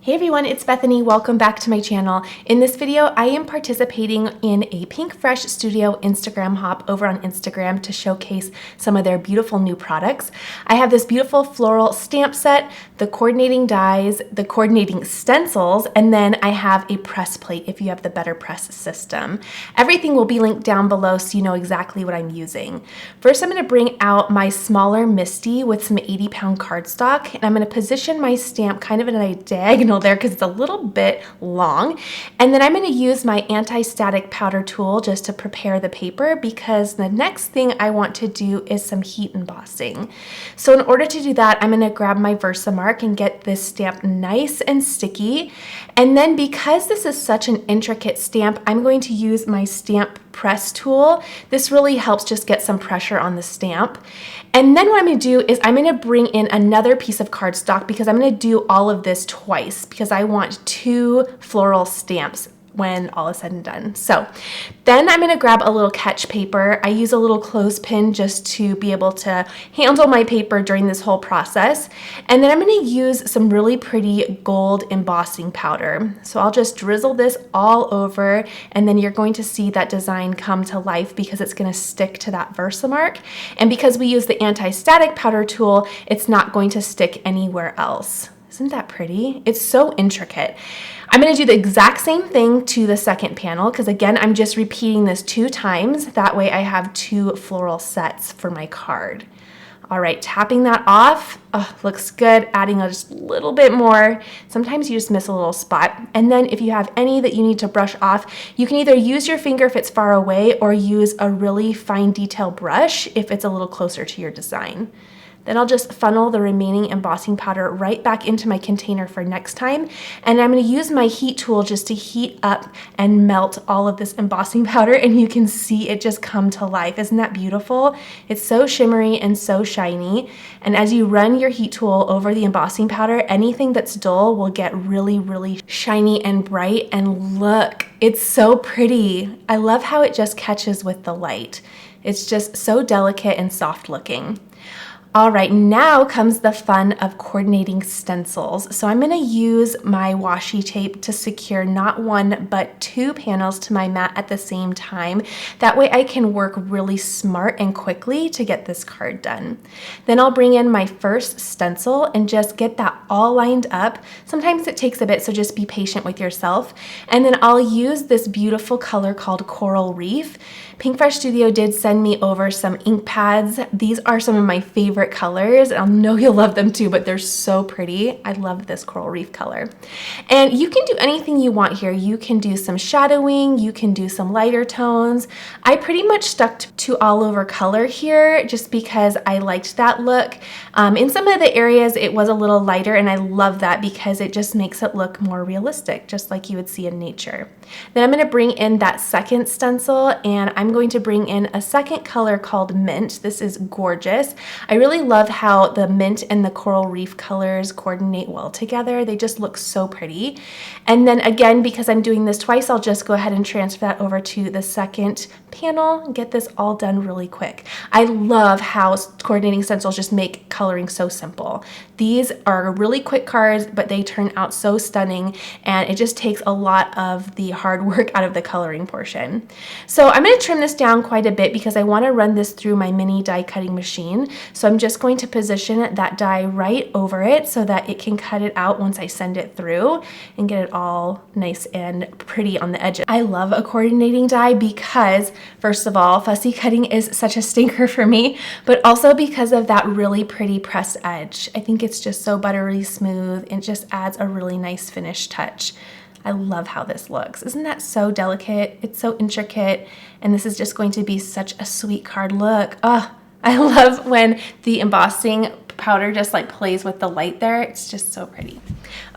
Hey everyone, it's Bethany. Welcome back to my channel. In this video, I am participating in a Pink Fresh Studio Instagram hop over on Instagram to showcase some of their beautiful new products. I have this beautiful floral stamp set, the coordinating dies, the coordinating stencils, and then I have a press plate if you have the Better Press system. Everything will be linked down below so you know exactly what I'm using. First, I'm going to bring out my smaller Misty with some 80-pound cardstock, and I'm going to position my stamp kind of in a diagonal there because it's a little bit long. And then I'm going to use my anti-static powder tool just to prepare the paper, because the next thing I want to do is some heat embossing. So in order to do that, I'm going to grab my Versamark and get this stamp nice and sticky. And then because this is such an intricate stamp, I'm going to use my stamp press tool. This really helps just get some pressure on the stamp. And then what I'm going to do is I'm going to bring in another piece of cardstock, because I'm going to do all of this twice because I want 2 floral stamps when all is said and done. So then I'm going to grab a little catch paper. I use a little clothespin just to be able to handle my paper during this whole process. And then I'm going to use some really pretty gold embossing powder. So I'll just drizzle this all over, and then you're going to see that design come to life because it's going to stick to that Versamark. And because we use the anti-static powder tool, it's not going to stick anywhere else. Isn't that pretty? It's so intricate. I'm going to do the exact same thing to the second panel because, again, I'm just repeating this 2 times. That way I have 2 floral sets for my card. All right, tapping that off. Oh, looks good. Adding just a little bit more. Sometimes you just miss a little spot. And then if you have any that you need to brush off, you can either use your finger if it's far away or use a really fine detail brush if it's a little closer to your design. Then I'll just funnel the remaining embossing powder right back into my container for next time. And I'm going to use my heat tool just to heat up and melt all of this embossing powder, and you can see it just come to life. Isn't that beautiful? It's so shimmery and so shiny. And as you run your heat tool over the embossing powder, anything that's dull will get really, really shiny and bright. And look, it's so pretty. I love how it just catches with the light. It's just so delicate and soft looking. All right, now comes the fun of coordinating stencils. So I'm going to use my washi tape to secure not 1 but 2 panels to my mat at the same time. That way I can work really smart and quickly to get this card done. Then I'll bring in my first stencil and just get that all lined up. Sometimes it takes a bit, so just be patient with yourself. And then I'll use this beautiful color called Coral Reef. Pink Fresh Studio did send me over some ink pads. These are some of my favorite colors. I know you'll love them too, but they're so pretty. I love this Coral Reef color. And you can do anything you want here. You can do some shadowing, you can do some lighter tones. I pretty much stuck to all over color here just because I liked that look. In some of the areas it was a little lighter, and I love that because it just makes it look more realistic, just like you would see in nature. Then I'm going to bring in that second stencil, and I'm going to bring in a second color called Mint. This is gorgeous. I really love how the mint and the Coral Reef colors coordinate well together. They just look so pretty. And then again, because I'm doing this twice, I'll just go ahead and transfer that over to the second panel and get this all done really quick. I love how coordinating stencils just make coloring so simple. These are really quick cards, but they turn out so stunning, and it just takes a lot of the hard work out of the coloring portion. So I'm going to trim this down quite a bit because I want to run this through my mini die cutting machine. So I'm just going to position that die right over it so that it can cut it out once I send it through and get it all nice and pretty on the edges. I love a coordinating die because, first of all, fussy cutting is such a stinker for me, but also because of that really pretty pressed edge. I think it's just so buttery smooth and just adds a really nice finished touch. I love how this looks. Isn't that so delicate? It's so intricate, and this is just going to be such a sweet card. Look, oh, I love when the embossing powder just like plays with the light there. It's just so pretty.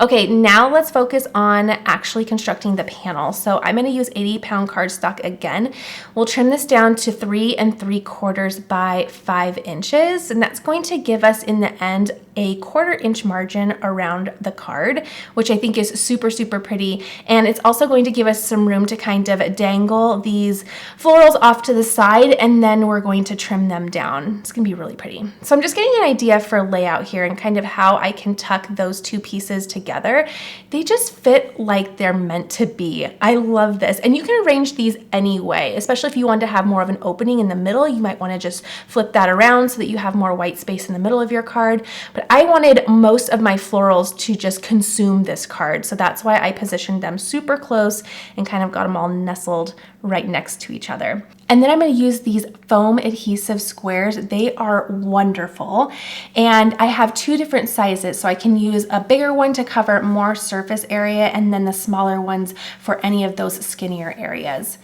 Okay, now let's focus on actually constructing the panel. So I'm going to use 80-pound cardstock again. We'll trim this down to 3 3/4 by 5 inches, and that's going to give us in the end a 1/4 inch margin around the card, which I think is super, super pretty. And it's also going to give us some room to kind of dangle these florals off to the side, and then we're going to trim them down. It's gonna be really pretty. So I'm just getting an idea for layout here and kind of how I can tuck those 2 pieces pieces together, they just fit like they're meant to be. I love this. And you can arrange these any way, especially if you want to have more of an opening in the middle. You might want to just flip that around so that you have more white space in the middle of your card. But I wanted most of my florals to just consume this card. So that's why I positioned them super close and kind of got them all nestled right next to each other. And then I'm going to use these foam adhesive squares. They are wonderful. And I have two different sizes, so I can use a bigger one to cover more surface area and then the smaller ones for any of those skinnier areas.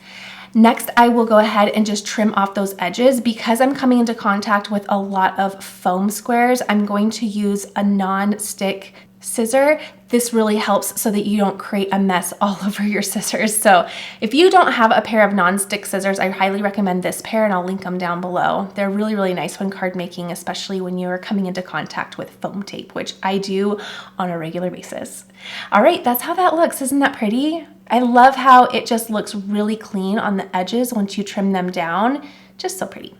Next, I will go ahead and just trim off those edges. Because I'm coming into contact with a lot of foam squares, I'm going to use a non-stick scissor. This really helps so that you don't create a mess all over your scissors. So if you don't have a pair of non-stick scissors, I highly recommend this pair, and I'll link them down below. They're really, really nice when card making, especially when you're coming into contact with foam tape, which I do on a regular basis. All right, that's how that looks. Isn't that pretty? I love how it just looks really clean on the edges once you trim them down. Just so pretty.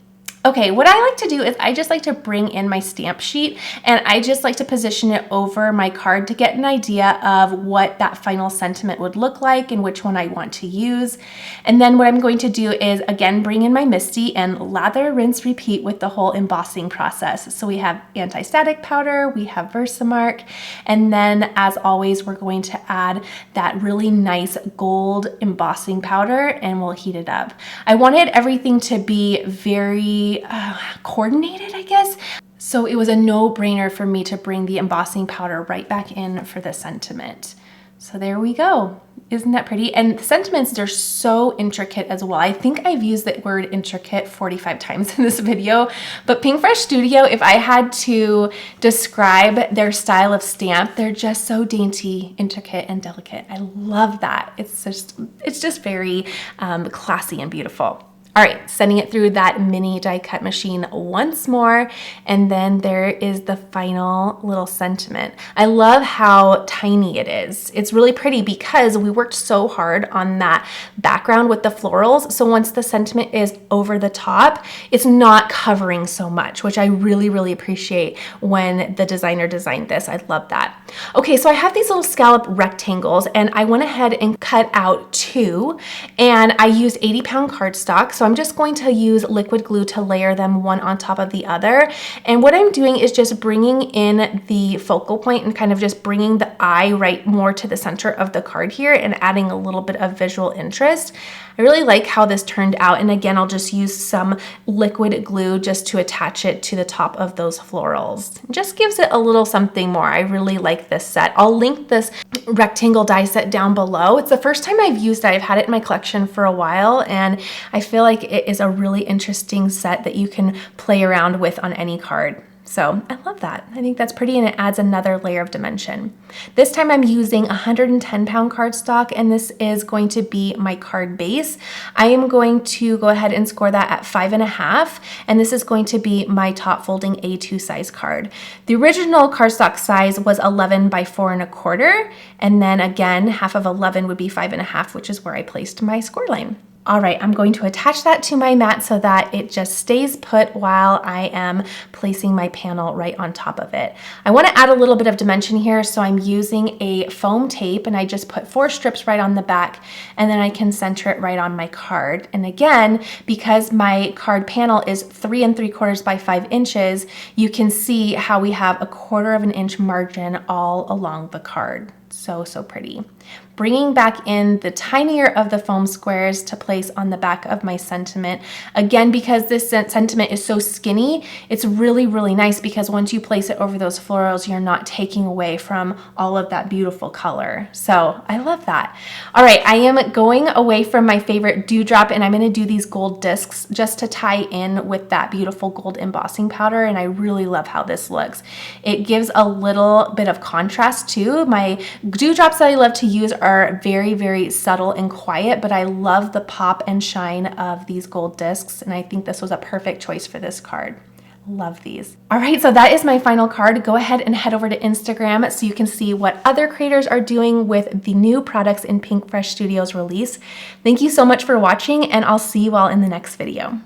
Okay, what I like to do is I just like to bring in my stamp sheet, and I just like to position it over my card to get an idea of what that final sentiment would look like and which one I want to use. And then what I'm going to do is again bring in my MISTI and lather, rinse, repeat with the whole embossing process. So we have anti-static powder, we have Versamark, and then as always we're going to add that really nice gold embossing powder and we'll heat it up. I wanted everything to be very coordinated, I guess. So it was a no-brainer for me to bring the embossing powder right back in for the sentiment. So there we go. Isn't that pretty? And the sentiments, they're so intricate as well. I think I've used the word intricate 45 times in this video, but Pink Fresh Studio, if I had to describe their style of stamp, they're just so dainty, intricate, and delicate. I love that. It's just very classy and beautiful. All right, sending it through that mini die cut machine once more, and then there is the final little sentiment. I love how tiny it is. It's really pretty because we worked so hard on that background with the florals, so once the sentiment is over the top, it's not covering so much, which I really, really appreciate when the designer designed this. I love that. Okay, so I have these little scallop rectangles, and I went ahead and cut out two, and I used 80-pound cardstock, so I'm just going to use liquid glue to layer them one on top of the other. And what I'm doing is just bringing in the focal point and kind of just bringing the eye right more to the center of the card here and adding a little bit of visual interest. I really like how this turned out. And again, I'll just use some liquid glue just to attach it to the top of those florals. It just gives it a little something more. I really like this set. I'll link this rectangle die set down below. It's the first time I've used it. I've had it in my collection for a while, and I feel like it is a really interesting set that you can play around with on any card. So I love that. I think that's pretty, and it adds another layer of dimension. This time I'm using 110-pound cardstock, and this is going to be my card base. I am going to go ahead and score that at 5.5, and this is going to be my top folding A2 size card. The original cardstock size was 11 by 4.25, and then again, half of 11 would be 5.5, which is where I placed my score line. All right, I'm going to attach that to my mat so that it just stays put while I am placing my panel right on top of it. I want to add a little bit of dimension here, so I'm using a foam tape, and I just put 4 strips right on the back, and then I can center it right on my card. And again, because my card panel is 3 3/4 by 5 inches, you can see how we have a 1/4 inch margin all along the card. So pretty. Bringing back in the tinier of the foam squares to place on the back of my sentiment. Again, because this sentiment is so skinny, it's really, really nice because once you place it over those florals, you're not taking away from all of that beautiful color. So I love that. All right, I am going away from my favorite dewdrop, and I'm going to do these gold discs just to tie in with that beautiful gold embossing powder, and I really love how this looks. It gives a little bit of contrast too. My dewdrops that I love to use are very, very subtle and quiet, but I love the pop and shine of these gold discs, and I think this was a perfect choice for this card. Love these. All right, so that is my final card. Go ahead and head over to Instagram so you can see what other creators are doing with the new products in Pink Fresh Studio's release. Thank you so much for watching, and I'll see you all in the next video.